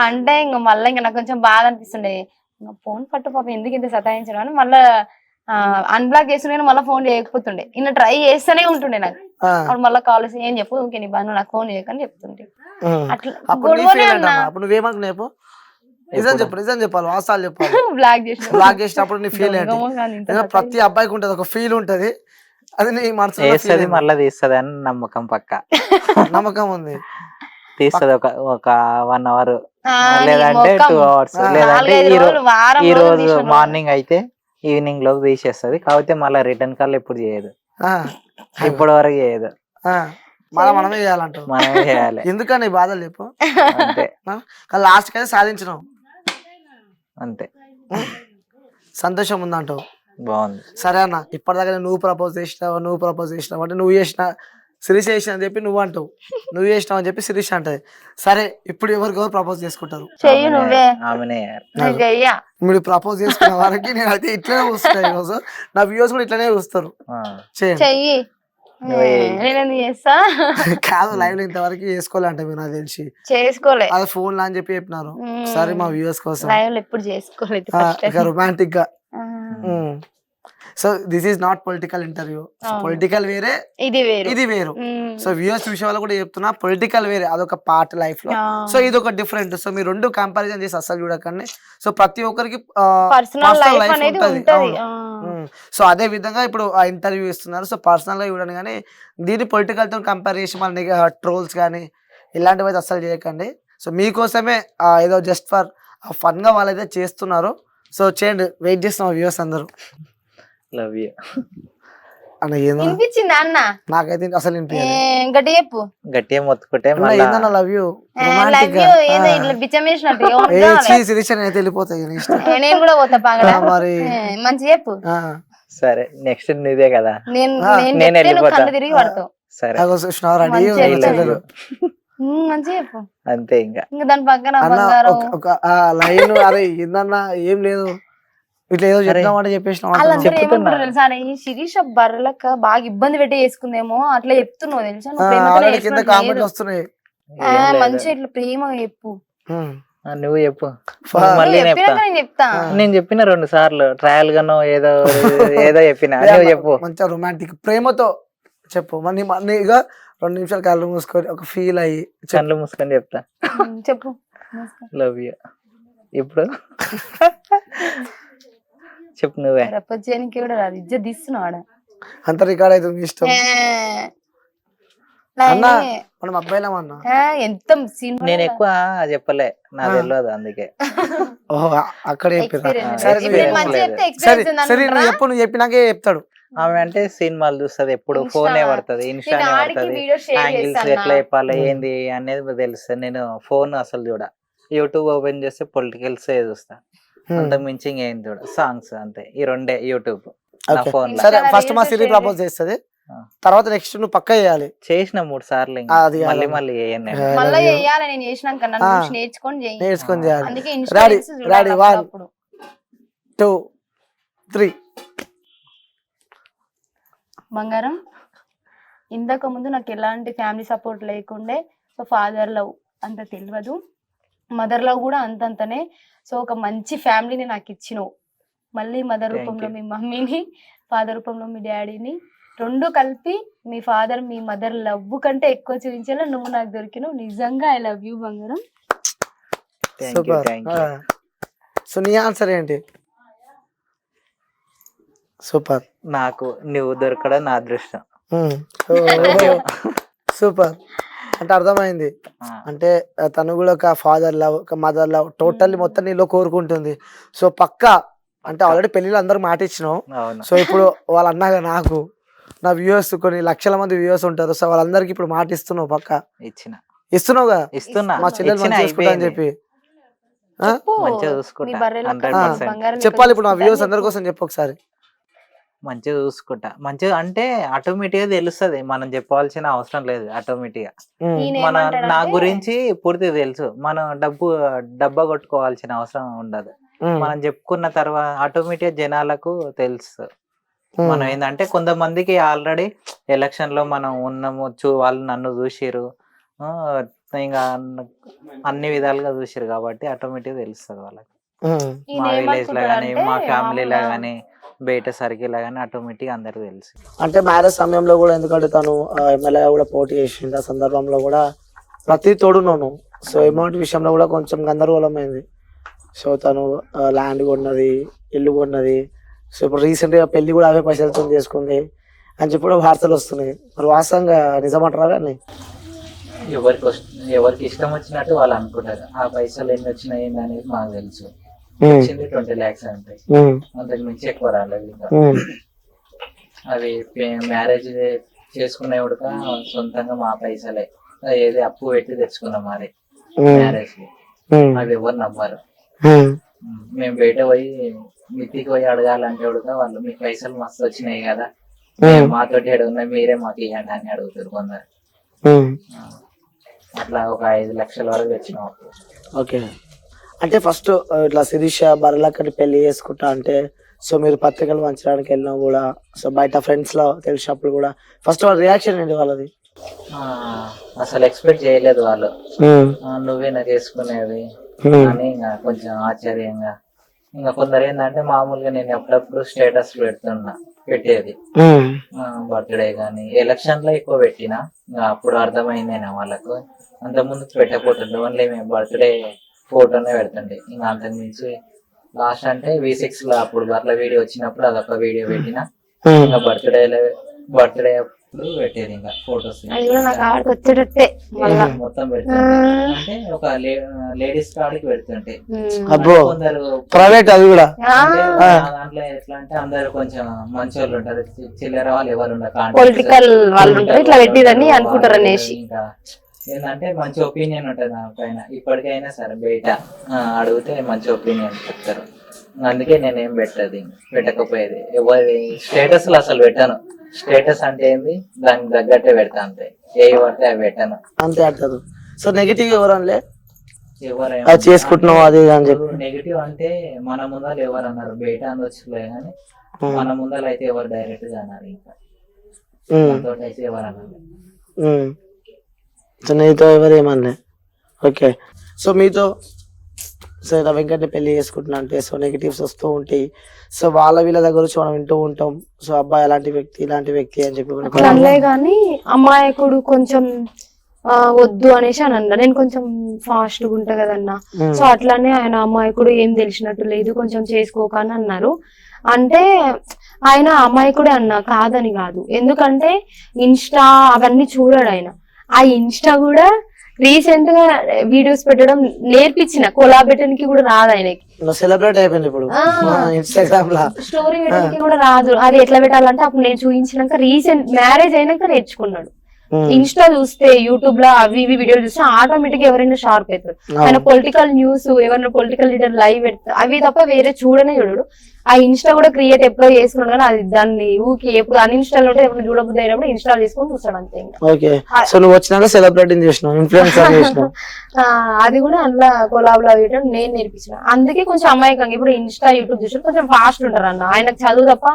అంటే ఇంకా మళ్ళీ ఇంకా నాకు కొంచెం బాధ అనిపిస్తుండే, ఇంకా ఫోన్ పట్టు పాప ఎందుకు ఇంత సతాయించడం అని మళ్ళీ అన్బ్లాక్ చేస్తుండే, మళ్ళీ ఫోన్ చేయకపోతుండే. ఇంకా ట్రై చేస్తూనే ఉంటుండే నాకు. అప్పుడు మళ్ళీ కాల్ చేసి ఏం చెప్పు ఓకే నీ బాను నాకు ఫోన్ చేయకని చెప్తుండే. అట్లా గొడవనే అన్నా. నిజం చెప్పాలి, వాస్తవాలు చెప్పాలి. బ్లాక్ బ్లాక్ చేసినప్పుడు నీ ఫీల్ ఏంటి? ప్రతి అబ్బాయికి ఉంటది ఒక ఫీల్ ఉంటది, అది నీ మనసు మళ్ళీ తీస్తుంది అని నమ్మకం పక్క నమ్మకం ఉంది. తీస్తుంది ఒక 1 hour లేదంటే 2 hours లేదంటే ఈ రోజు మార్నింగ్ అయితే ఈవినింగ్ లోపు తీసేస్తుంది. కాకపోతే మళ్ళీ రిటర్న్ కాల్ ఎప్పుడు చేయదు, ఇప్పటి వరకు చేయదు. మనమే చేయాలంట, మనమే చేయాలి. ఎందుకని బాధలు చెప్పు. అంతే లాస్ట్ కైతే సాధించినావు అంతే, సంతోషం ఉందంటావు. బాగుంది. సరే అన్న, ఇప్పటిదాకా నువ్వు ప్రపోజ్ చేసినావు అంటే నువ్వు చేసిన శిరీష్ చేసిన అని చెప్పి నువ్వు అంటావు, నువ్వు చేసినావు అని చెప్పి శిరీష్ అంటది. సరే ఇప్పుడు ఎవరికెవరు ప్రపోజ్ చేసుకుంటారు? చెయ్యి నువ్వే. ఆమెనే మీరు ప్రపోజ్ చేసుకున్న వారికి నేనైతే ఇట్లనే చూస్తాను, ఈరోజు నా వ్యూస్ కూడా ఇట్లనే చూస్తారు. చెయ్యి చేస్తా కాదు, లైవ్ లో ఇంతవరకు చేసుకోవాలంటే మీరు నాకు తెలిసి చేసుకోలే, అది ఫోన్ లా అని చెప్పి చెప్పినారు. సరే మా వ్యూస్ కోసం లైవ్ లో ఎప్పుడు చేసుకోలేదు, రొమాంటిక్ గా. So this is not political interview. Political వేరే, ఇది వేరు. సో వ్యూవర్స్ చూసే వాళ్ళు కూడా చెప్తున్నా, పొలిటికల్ వేరే, అదొక పార్ట్ లైఫ్ లో. సో ఇది ఒక డిఫరెంట్. సో మీరు రెండు కంపారిజన్ చేసి అస్సలు చూడకండి. సో ప్రతి ఒక్కరికి పర్సనల్ లైఫ్ ఉంటది. సో అదే విధంగా ఇప్పుడు ఆ ఇంటర్వ్యూ ఇస్తున్నారు, సో పర్సనల్ గా చూడండి. కానీ దీన్ని పొలిటికల్ తో కంపేర్ చేసి మన ట్రోల్స్ కానీ ఇలాంటివి అయితే అస్సలు చేయకండి. సో మీకోసమే ఏదో జస్ట్ ఫర్ ఫన్ గా వాళ్ళైతే చేస్తున్నారు. సో చేయండి, వెయిట్ చేస్తున్నాం వ్యూవర్స్ అందరూ. లవ్ యూ అన్న ఏదో వినిపించిందా అన్న? నాకైతే అసలు గట్టి చెప్పు, గట్టిగా మొత్తుకుంటే ఏందన్న లవ్ యూ అయితే వెళ్ళిపోతాయి. నేను కూడా పోతా పాగడా, మరి మంచి చెప్పు. సరే నెక్స్ట్ నీదే కదా, నేను వెళ్ళిపోతా, తిరిగి పడతావు. సరే మంచి చెప్పు అంతే. ఇంకా దాని పక్కన ఒక లైన్ అరే ఏందన్నా ఏం లేదు, ఇట్లా ఏదో చెప్తామంటే తెలుసా ఈ శిరీష బర్రలక బాగా ఇబ్బంది పెట్టి చేసుకుందేమో అట్లా చెప్తున్నావు తెలుసా. మంచిగా ఇట్లా ప్రేమగా చెప్పు, నువ్వు చెప్పు. నేను చెప్తా. నేను చెప్పిన 2 సార్లు ట్రయల్ గానో ఏదో ఏదో చెప్పిన, నువ్వు చెప్పు. మంచిగా రొమాంటిక్ ప్రేమతో చెప్పు. మన ఇక 2 నిమిషాలు కళ్ళు మూసుకొని ఒక ఫీల్ అయ్యి కళ్ళు మూసుకొని చెప్తా. చెప్పు. Love you. ఇప్పుడు చెప్పు నువ్వే. ప్రపంచానికి కూడా రాదు, ఇజ్జత్ తీస్తున్నాడు అంత రికార్డ్ అయితే మీ ఇష్టం అన్నా. మనం అబ్బాయిలం అన్నా, ఎంత నేను ఎక్కువ చెప్పలే, నాకు తెలియదు అందుకే. ఓహో అక్కడే చెప్పినా. సరే నువ్వు చెప్పినాకే చెప్తాడు. ఆమె అంటే సినిమాలు చూస్తుంది, ఎప్పుడు ఫోనే పడుతుంది, ఇన్స్టానే పడుతుంది, యాంగిల్స్ ఎట్లా చెప్పాలి ఏంది అనేది తెలుస్తుంది. నేను ఫోన్ అసలు చూడ, యూట్యూబ్ ఓపెన్ చేస్తే పొలిటికల్స్ చూస్తా, అంత మించి ఏం చూడ, సాంగ్స్ అంతే. ఈ 2 యూట్యూబ్ నా ఫోన్ లో. సరే ఫస్ట్ మా సిరి ప్రపోజ్ చేస్తుంది, తర్వాత నెక్స్ట్ నువ్వు పక్క చేయాలి. చేసిన 3 సార్లు, మళ్ళీ మళ్ళీ మళ్ళీ చేయాలి. నేను చేసినాక నేర్చుకొని చేయాలి. రెడీ 1 2 3. బంగారం, ఇంతకు ముందు నాకు ఎలాంటి ఫ్యామిలీ సపోర్ట్ లేకుండే. సో ఫాదర్ లవ్ అంత తెలియదు, మదర్ లవ్ కూడా అంతంతనే. సో ఒక మంచి ఫ్యామిలీని నాకు ఇచ్చినావు. మళ్ళీ మదర్ రూపంలో మీ మమ్మీని, ఫాదర్ రూపంలో మీ డాడీని, 2 కలిపి మీ ఫాదర్ మీ మదర్ లవ్ కంటే ఎక్కువ చూపించేలా నువ్వు నాకు దొరికినావు. నిజంగా ఐ లవ్ యూ బంగారం. సో నీ ఆన్సర్ ఏంటి? సూపర్. నాకు నువ్వు దొరకడం నా అదృష్టం. సూపర్. అంటే అర్థమైంది, అంటే తను కూడా ఒక ఫాదర్ లవ్, ఒక మదర్ లవ్ టోటల్లీ మొత్తం నీలో కోరుకుంటుంది. సో పక్కా అంటే ఆల్రెడీ పెళ్లిలో అందరు మాట ఇచ్చినావు. సో ఇప్పుడు వాళ్ళు అన్నాగా నాకు నా వ్యూవర్స్ కొన్ని లక్షల మంది వ్యూవర్స్ ఉంటారు, సో వాళ్ళందరికి ఇప్పుడు మాట ఇస్తున్నావు, పక్కా ఇస్తున్నావుగా. మా చెల్లెలు మంచిగా చేసుకుంటా అని చెప్పి ఆ? మంచిగా నీ చూసుకుంటా బర్రె లెక్క 100%. బంగారం లెక్క చెప్పాలి ఇప్పుడు మా చూసుకుంటా వ్యూవర్స్ అని అందరి చెప్పు. కోసం చెప్పు ఒకసారి. మంచిగా చూసుకుంటా. మంచిగా అంటే ఆటోమేటిక్ గా తెలుస్తది, మనం చెప్పాల్సిన అవసరం లేదు. ఆటోమేటిక్ గా ఉమ్, ఈయన మన నా ఏమంటాడంటే గురించి పూర్తిగా తెలుసు. మనం డబ్బా కొట్టుకోవాల్సిన అవసరం ఉండదు. ఉమ్, మనం చెప్పుకున్న తర్వాత ఆటోమేటిక్ జనాలకు తెలుసు. ఉమ్, మనం ఏంటంటే కొంతమందికి ఆల్రెడీ ఎలక్షన్ లో మనం ఉన్నాము, వాళ్ళు నన్ను చూసిరు, ఇంకా అన్ని విధాలుగా చూసిరు కాబట్టి ఆటోమేటిక్ తెలుస్తుంది వాళ్ళకి. ఉమ్. ఈయన మా విలేజ్ లో కానీ, ఏమనుకుంటాడంటే మా ఫ్యామిలీలో మామూలుగా కానీ, బయట సర్కిల్ కానీ ఆటోమేటిక్ అందరికి తెలుసు. అంటే మ్యారేజ్ సమయంలో కూడా ఎందుకంటే తను ఎమ్మెల్యే కూడా పోటీ చేసింది, ఆ సందర్భంలో కూడా ప్రతి తోడున్నాను. సో అమౌంట్ విషయంలో కూడా కొంచెం గందరగోళమైంది. సో తను ల్యాండ్ కొన్నది, ఇల్లు కొన్నది. సో ఇప్పుడు రీసెంట్ గా పెళ్లి కూడా అవే పైసలతో చేసుకుంది అని చెప్పి కూడా వార్తలు వస్తున్నాయి. మరి వాస్తవంగా నిజమంటారా కానీ? ఎవరికి ఇష్టం వచ్చినట్టు వాళ్ళు అనుకుంటారు. ఆ పైసలు ఎన్ని వచ్చినాయి ఏంది అనేది మాకు తెలుసు. వచ్చింది 20 lakhs అంటే, అంతకు మించి ఎక్కువ రాలేదు. ఇంకా అవి మ్యారేజ్ చేసుకునే ఉడక సొంతంగా మా పైసలే, ఏది అప్పు పెట్టి తెచ్చుకున్నాం మరి మ్యారేజ్ కి. అవి ఎవరు నమ్మరు. మేము బయట పోయి మిత్తికి పోయి అడగాలంటే ఉడక వాళ్ళు మీకు పైసలు మస్తు వచ్చినాయి కదా, మాతోటి ఉన్నాయి, మీరే మాకు ఇవ్వండి అని అడుగుతారు కొందరు. అట్లా ఒక 5 లక్షల వరకు తెచ్చినాం అప్పుడు. ఓకే. అంటే ఫస్ట్ ఇట్లా శిరీష బర్రెలక్కని పెళ్లి చేసుకుంటా అంటే, సో మీరు పత్రికలు పంచడానికి వెళ్ళినా కూడా, సో బయట ఫ్రెండ్స్ లో తెలిసినప్పుడు కూడా ఫస్ట్ వాళ్ళ రియాక్షన్ ఏంటి వాళ్ళది? అసలు ఎక్స్పెక్ట్ చేయలేదు వాళ్ళు. నువ్వేనా చేసుకునేది అని ఇంకా కొంచెం ఆశ్చర్యంగా. ఇంకా కొందరు ఏంటంటే మామూలుగా నేను ఎప్పుడప్పుడు స్టేటస్ పెట్టేది బర్త్డే కానీ ఎలక్షన్ లో ఎక్కువ పెట్టినా. ఇంకా అప్పుడు అర్థమైందేనా వాళ్ళకు, అంత ముందు పెట్టకపోతుండే, ఓన్లీ మేము బర్త్డే ఫోటోనే పెడుతుండే. ఇంకా అంతకు మించి లాస్ట్ అంటే V6 లో అప్పుడు బర్ల వీడియో వచ్చినప్పుడు అదొక వీడియో పెట్టిన. ఇంకా బర్త్డే అప్పుడు పెట్టేది ఇంకా ఫొటోస్ అది కూడా నాకు ఆడికి వచ్చేటట్టే మళ్ళా. మొత్తం పెడుతుంటే, అంటే ఒక లేడీస్ కాడికి పెడుతుంటే అబ్బో, కొందరు ప్రైవేట్ అది కూడా. అంటే దాంట్లో ఎట్లా అంటే అందరు కొంచెం మంచి వాళ్ళు ఉంటారు, చిల్లర వాళ్ళు ఎవరు ఉండరు, పొలిటికల్ వాళ్ళు ఉంటారు, ఇట్లా పెట్టిదని అనుకుంటారు అనేసి. ఇంకా ఏంటంటే మంచి ఒపీనియన్ ఉంటుంది నా పైన. ఇప్పటికైనా సరే బయట అడిగితే మంచి ఒపీనియన్ చెప్తారు. అందుకే నేనేం పెట్టకపోయేది. ఎవరి స్టేటస్ అసలు పెట్టాను. స్టేటస్ అంటే ఏంది, దానికి తగ్గట్టే పెడతా, అంతే. ఏ పడితే అవి పెట్టాను, అంతే అంటారు. సో నెగిటివ్ ఎవరనలే ఎవరైనా చేసుకుంటున్నావు అది అని చెప్పి? నెగిటివ్ అంటే మన ముందర ఎవరు అన్నారు, బయట అనొచ్చులే కానీ మన ముందర అయితే ఎవరు డైరెక్ట్ గా అన్నారు. ఇంకా దాంతో అయితే ఎవరు అన్నారు. సో నీతో ఎవరు ఏమన్నా? ఓకే. సో మీతో సో ఇలా వెంకట్ని పెళ్లి చేసుకుంటున్నా అంటే సో నెగిటివ్స్ వస్తూ ఉంటాయి. సో వాళ్ళ వీళ్ళ దగ్గర నుంచి మనం వింటూ ఉంటాం. సో అబ్బాయి అలాంటి వ్యక్తి ఇలాంటి వ్యక్తి అని చెప్పి కూడా. అట్లా అనలే కానీ అమ్మాయికుడు కొంచెం వద్దు అనేసి అని అన్నా. నేను కొంచెం ఫాస్ట్ గా ఉంటా కదన్నా, సో అట్లానే ఆయన అమ్మాయికుడు ఏం తెలిసినట్టు లేదు, కొంచెం చేసుకోక అని అన్నారు. అంటే ఆయన అమ్మాయికుడే అన్నా, కాదని కాదు. ఎందుకంటే ఇన్స్టా అవన్నీ చూడాడు ఆయన. ఆ ఇన్స్టా కూడా రీసెంట్ గా వీడియోస్ పెట్టడం నేర్పించిన, కొలాబెట్టడానికి కూడా రాదు ఆయనకి. సెలబ్రేట్ అయిపోయింది ఇప్పుడు ఇన్స్టాగ్రామ్ లా. స్టోరీ పెట్టడానికి కూడా రాదు. అది ఎట్లా పెట్టాలంటే అప్పుడు నేను చూపించినాక రీసెంట్ మ్యారేజ్ అయినాక నేర్చుకున్నాడు. ఇన్స్టా చూస్తే, యూట్యూబ్ లో అవి ఇవి వీడియోలు చూస్తే ఆటోమేటిక్ ఎవరైనా షార్ప్ అవుతారు. ఆయన పొలిటికల్ న్యూస్, ఎవరైనా పొలిటికల్ లీడర్ లైవ్ పెడతారు, అవి తప్ప వేరే చూడనే చూడడు. ఆ ఇన్స్టా కూడా క్రియేట్ ఎప్పుడో చేసుకున్నాడు కానీ అది దాన్ని ఊకి ఎప్పుడు అన్ఇన్స్టాల్ ఉంటే ఎప్పుడు చూడబుద్ధి అయినప్పుడు ఇన్స్టాల్ చేసుకొని చూస్తాడు అంతే. ఓకే. సో నువ్వు వచ్చినాక సెలబ్రిటీ చేసినావు, ఇన్ఫ్లుయెన్సర్ చేసినావు. అది కూడా అందులో కొలాబ్ వేయడం నేను నేర్పించిన. అందుకే కొంచెం అమాయకంగా ఇప్పుడు ఇన్స్టా యూట్యూబ్ చూసి కొంచెం ఫాస్ట్ ఉంటారు అన్న. ఆయనకు చదువు తప్ప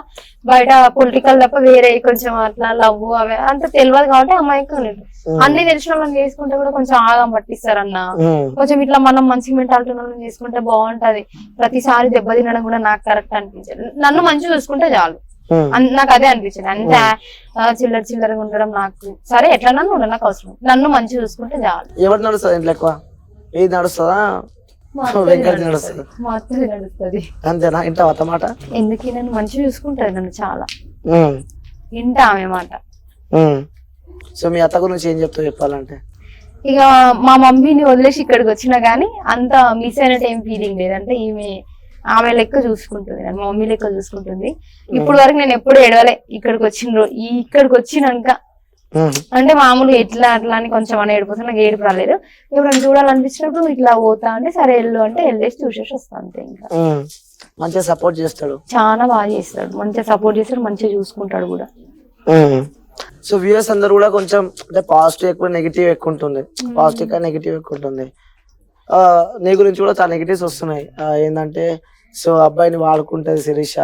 బయట పొలిటికల్ తప్ప వేరే కొంచెం అట్లా లవ్ అవి అంత తెలియదు కాబట్టి అమాయకంగా అన్ని తెలిసిన వాళ్ళని చేసుకుంటే కూడా కొంచెం ఆగం పట్టిస్తారు అన్న. కొంచెం ఇట్లా మనం మంచి మెంటాలిటీ వాళ్ళని చేసుకుంటే బాగుంటది. ప్రతిసారి దెబ్బ తినడం కూడా నాకు కరెక్ట్ అనిపించదు. నన్ను మంచిగా చూసుకుంటే చాలు, నాకు అదే అనిపించింది. అంతే చిల్లరగా ఉండడం నాకు సరే, ఎట్లా నన్ను ఉండడం నాకు అవసరం, నన్ను మంచిగా చూసుకుంటే చాలు. ఎవరు నడుస్తుంది ఇంట్లో ఎక్కువ? ఏది నడుస్తుందా? వెంకట్ నడుస్తుంది. మా అత్తది నడుస్తుంది. అంతేనా? ఇంట్లో అత్త మాట ఎందుకు? నన్ను మంచిగా చూసుకుంటది, నన్ను చాలా ఇంటా ఆమె మాట. సో మీ అత్త గురించి ఏం చెప్తావు చెప్పాలంటే? ఇక మా మమ్మీని వదిలేసి ఇక్కడికి వచ్చినా గానీ అంత మిస్ అయినట్టు ఏం ఫీలింగ్ లేదు. అంటే ఆమె లెక్క చూసుకుంటుంది, మా మమ్మీ లెక్క చూసుకుంటుంది. ఇప్పుడు వరకు నేను ఎప్పుడు ఏడవలే. ఇక్కడికి వచ్చినాక అంటే మామూలుగా ఎట్లా అట్లా అని కొంచెం అని ఏడిపోతే నాకు ఏడుపు రాలేదు. ఇప్పుడు చూడాలనిపించినప్పుడు ఇట్లా పోతా అంటే సరే వెళ్ళు అంటే వెళ్ళేసి చూసేసి వస్తా అంతే. ఇంకా మంచిగా సపోర్ట్ చేస్తాడు, చాలా బాగా చేస్తాడు, మంచిగా సపోర్ట్ చేస్తాడు, మంచిగా చూసుకుంటాడు కూడా. సో వ్యూయర్స్ అందరు కూడా కొంచెం అంటే పాజిటివ్ ఎక్కువ నెగిటివ్ ఎక్కువ ఉంటుంది, పాజిటివ్ గా నెగిటివ్ ఎక్కువ ఉంటుంది. నీ గురించి కూడా చాలా నెగిటివ్స్ వస్తున్నాయి. ఏంటంటే సో అబ్బాయిని వాడుకుంటది శిరీష,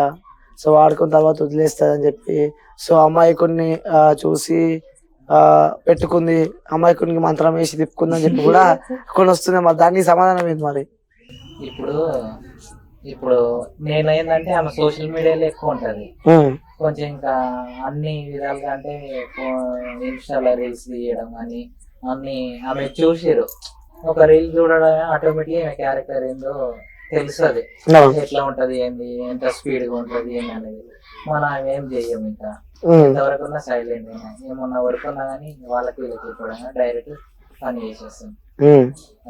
సో వాడుకున్న తర్వాత వదిలేస్తుంది అని చెప్పి, సో అమాయకుడిని చూసి పెట్టుకుంది, అమాయకునికి మంత్రం వేసి తిప్పుకుందని చెప్పి కూడా కొన్ని వస్తున్నాయి. మరి దానికి సమాధానం ఏంటి మరి? ఇప్పుడు నేను ఏంటంటే ఆమె సోషల్ మీడియాలో ఎక్కువ ఉంటది కొంచెం, ఇంకా అన్ని విధాలుగా అంటే ఇన్స్టాలో రీల్స్ తీయడం అని అన్ని ఆమె చూసిరు. ఒక రీల్ చూడడమే ఆటోమేటిక్ ఆమె క్యారెక్టర్ ఏందో తెలుస్తుంది, ఎట్లా ఉంటది ఏంది, ఎంత స్పీడ్ గా ఉంటది ఏంది అనేది. మనం ఏం చెయ్యం, ఇంకా ఎంతవరకు ఉన్నా సైలెంట్ ఏమన్నా వరకు ఉన్నా కానీ వాళ్ళకి వీళ్ళకి చెప్పడం డైరెక్ట్ పని చేసేస్తాం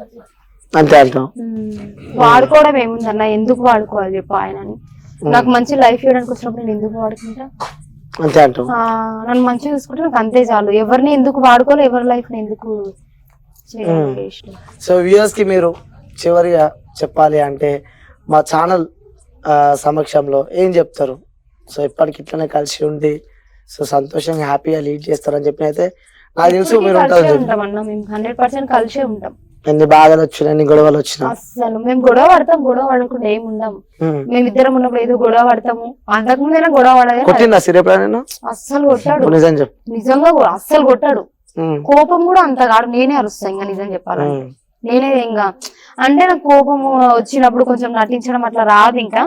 అట్లా. అంతే అంటాం. వాడుకోవడం ఏముందన్న, ఎందుకు వాడుకోవాలి చెప్పు ఆయనని? నాకు మంచి లైఫ్ ఇవ్వడానికి వచ్చినప్పుడు నేను ఎందుకు వాడుకుంటా? అంతే అంటాం. నన్ను మంచిగా చూసుకుంటే నాకు అంతే చాలు. ఎవరిని ఎందుకు వాడుకోవాలి, ఎవరి లైఫ్ ని ఎందుకు? సో వ్యూయర్స్ కి మీరు చివరిగా చెప్పాలి అంటే మా ఛానల్ సమక్షంలో ఏం చెప్తారు? సో ఇప్పటికి ఇట్లనే కలిసి ఉండి సో సంతోషంగా హ్యాపీగా లీడ్ చేస్తారని చెప్పి అయితే నాకు తెలుసు మీరు ఉంటారు. 100% కలిసే ఉంటాం. ఎన్ని బాధలు వచ్చినా ఎన్ని గొడవలు వచ్చినా అసలు మేము గొడవ పడతాం, గొడవ పడకుండా ఏమి ఉండం. మేమిద్దరం ఉన్నప్పుడు ఏదో గొడవ పడతాము, అంతకుముందైనా గొడవ పడగా కొట్టిందా సిరేపు? అస్సలు కొట్టాడు, నిజం చెప్పు. నిజంగా అస్సలు కొట్టాడు. కోపం కూడా అంత కాదు, నేనే అరుస్తా ఇంకా నిజం చెప్పాలంటే. నేనే ఇంకా అంటే నాకు కోపం వచ్చినప్పుడు కొంచెం నటించడం అట్లా రాదు. ఇంకా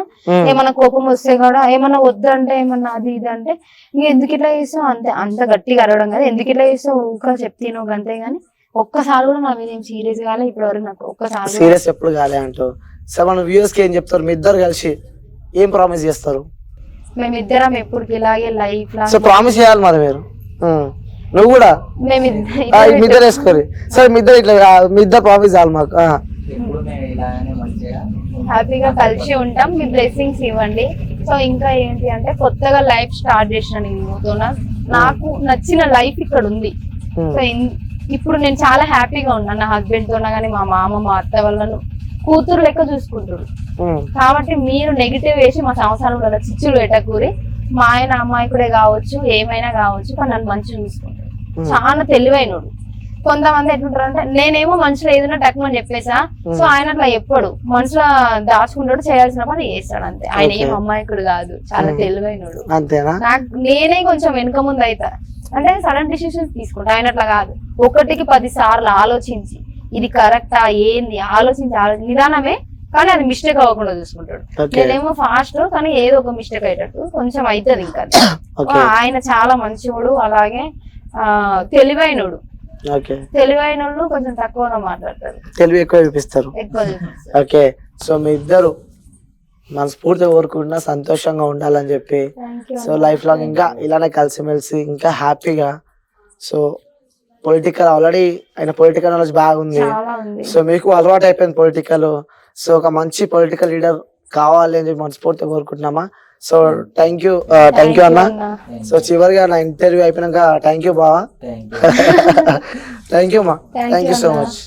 ఏమన్నా కోపం వస్తే కూడా ఏమన్నా వద్దంటే ఏమన్నా అది ఇది అంటే ఇంక ఎందుకు ఇట్లా చేస్తావు అంతే, అంత గట్టిగా అరవడం కదా, ఎందుకు ఇట్లా చేస్తావు ఊక చెప్తాను అంతే. గానీ ఒక్కసారి కూడా నా మీద ఏం సీరియస్ కాలే ఇప్పటి వరకు. నాకు ఒక్కసారి సీరియస్ ఎప్పుడు కాలే అంటావు. సో మన వ్యూయర్స్ కి ఏం చెప్తారు? మీ ఇద్దరు కలిసి ఏం ప్రామిస్ చేస్తారు? మేమిద్దరం ఎప్పటికి ఇలాగే లైఫ్ లా సో ప్రామిస్ చేయాలి మరి మీరు. నువ్వు కూడా మీద్దరు వేసుకోరు. సరే మీ ఇద్దరు ఇట్లా మీ ఇద్దరు ప్రామిస్ చేయాలి మాకు. హ్యాపీగా కలిసి ఉంటాం, మీ బ్లెస్సింగ్స్ ఇవ్వండి. సో ఇంకా ఏంటి అంటే కొత్తగా లైఫ్ స్టార్ట్ చేసిన నేను, నాకు నచ్చిన లైఫ్ ఇక్కడ ఉంది. సో ఇప్పుడు నేను చాలా హ్యాపీగా ఉన్నాను. నా హస్బెండ్ తో కానీ మా మామ మా అత్త వాళ్ళను కూతురు లెక్క చూసుకుంటారు. కాబట్టి మీరు నెగిటివ్ వేసి మా సంవత్సరంలో చిచ్చులు పెట్టకూరి. మా ఆయన అమ్మాయికుడే కావచ్చు, ఏమైనా కావచ్చు, కానీ నన్ను మంచిగా చూసుకుంటాడు. చాలా తెలివైనడు. కొంతమంది ఎట్లుంటారు అంటే నేనేమో మనుషులు ఏదైనా టక్కుమని చెప్పేసా, సో ఆయన అట్లా ఎప్పుడు మనుషుల దాచుకుంటాడు, చేయాల్సిన పని చేస్తాడు అంతే. ఆయన ఏం అమ్మాయికుడు కాదు, చాలా తెలివైనడు. నాకు నేనే కొంచెం వెనుక ముందు అవుతా అంటే సడన్ డిసిషన్స్ తీసుకుంటా. ఆయన అట్లా కాదు, 1కి 10 సార్లు ఆలోచించి ఇది కరెక్టా ఏంది ఆలోచించి నిదానమే, కానీ అది మిస్టేక్ అవ్వకుండా చూసుకుంటాడు. నేనేమో ఫాస్ట్, కానీ ఏదో ఒక మిస్టేక్ అయ్యేటట్టు కొంచెం అవుతుంది. ఇంకా ఆయన చాలా మంచివాడు, అలాగే తెలివైనడు. తెలివైన కొంచెం తక్కువగా మాట్లాడతారు, తెలివి ఎక్కువ చూపిస్తారు. ఓకే, సో మీ ఇద్దరు మనస్ఫూర్తిగా కోరుకుంటున్నా సంతోషంగా ఉండాలని చెప్పి. సో లైఫ్ లాంగ్ ఇంకా ఇలానే కలిసిమెలిసి ఇంకా హ్యాపీగా. సో పొలిటికల్ ఆల్రెడీ ఆయన పొలిటికల్ నాలెడ్జ్ బాగుంది. సో మీకు అలవాటు అయిపోయింది పొలిటికల్. సో ఒక మంచి పొలిటికల్ లీడర్ కావాలి అని చెప్పి మనస్ఫూర్తిగా కోరుకుంటున్నామా. సో థ్యాంక్ యూ అన్న. సో చివరిగా నా ఇంటర్వ్యూ అయిపోయినాక థ్యాంక్ యూ బావా. థ్యాంక్ యూ మా, థ్యాంక్ యూ సో మచ్.